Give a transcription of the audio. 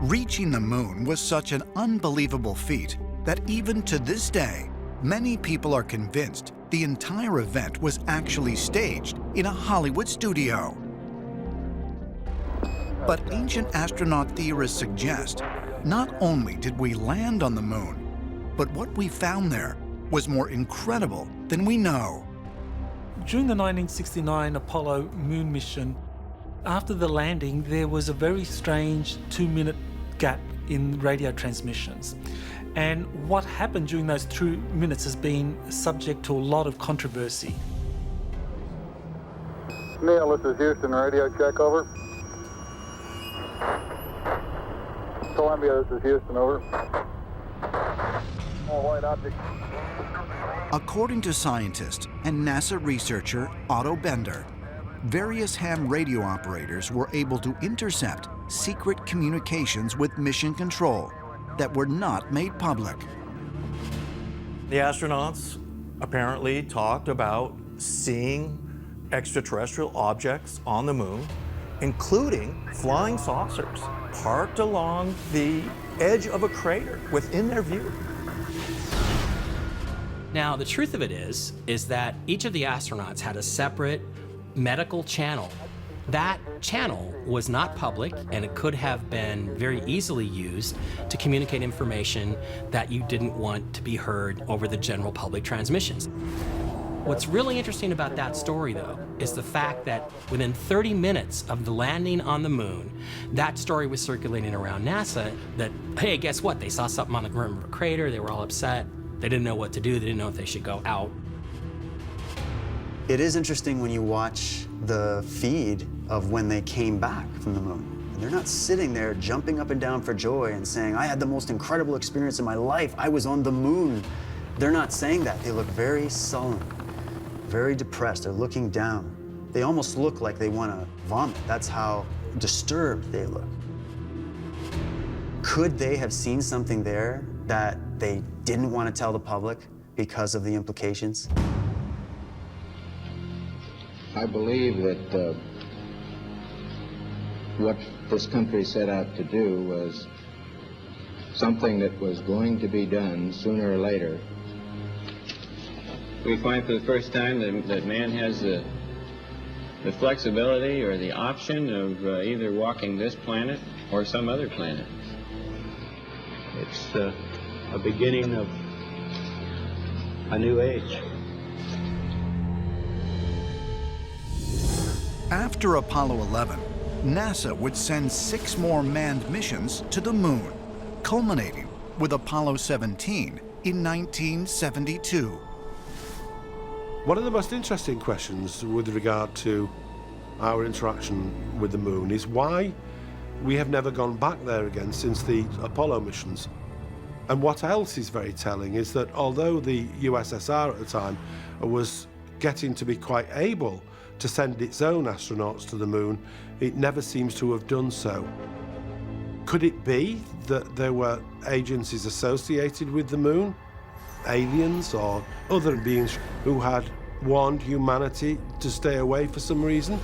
Reaching the moon was such an unbelievable feat that even to this day, many people are convinced the entire event was actually staged in a Hollywood studio. But ancient astronaut theorists suggest not only did we land on the moon, but what we found there was more incredible than we know. During the 1969 Apollo moon mission, after the landing, there was a very strange 2-minute gap in radio transmissions. And what happened during those 2 minutes has been subject to a lot of controversy. Neil, this is Houston, radio check, over. Columbia, this is Houston, over. White object. According to scientist and NASA researcher Otto Bender, various ham radio operators were able to intercept secret communications with mission control that were not made public. The astronauts apparently talked about seeing extraterrestrial objects on the moon, including flying saucers parked along the edge of a crater within their view. Now, the truth of it is that each of the astronauts had a separate medical channel. That channel was not public, and it could have been very easily used to communicate information that you didn't want to be heard over the general public transmissions. What's really interesting about that story, though, is the fact that within 30 minutes of the landing on the moon, that story was circulating around NASA that, hey, guess what? They saw something on the rim of a crater, they were all upset, they didn't know what to do, they didn't know if they should go out. It is interesting when you watch the feed of when they came back from the moon. They're not sitting there jumping up and down for joy and saying, I had the most incredible experience in my life, I was on the moon. They're not saying that. They look very sullen, very depressed. They're looking down. They almost look like they want to vomit. That's how disturbed they look. Could they have seen something there that they didn't want to tell the public because of the implications? I believe that what this country set out to do was something that was going to be done sooner or later. We find for the first time that man has the flexibility or the option of either walking this planet or some other planet. It's a beginning of a new age. After Apollo 11, NASA would send 6 more manned missions to the moon, culminating with Apollo 17 in 1972. One of the most interesting questions with regard to our interaction with the moon is why we have never gone back there again since the Apollo missions. And what else is very telling is that although the USSR at the time was getting to be quite able to send its own astronauts to the moon, it never seems to have done so. Could it be that there were agencies associated with the moon, aliens or other beings who had warned humanity to stay away for some reason?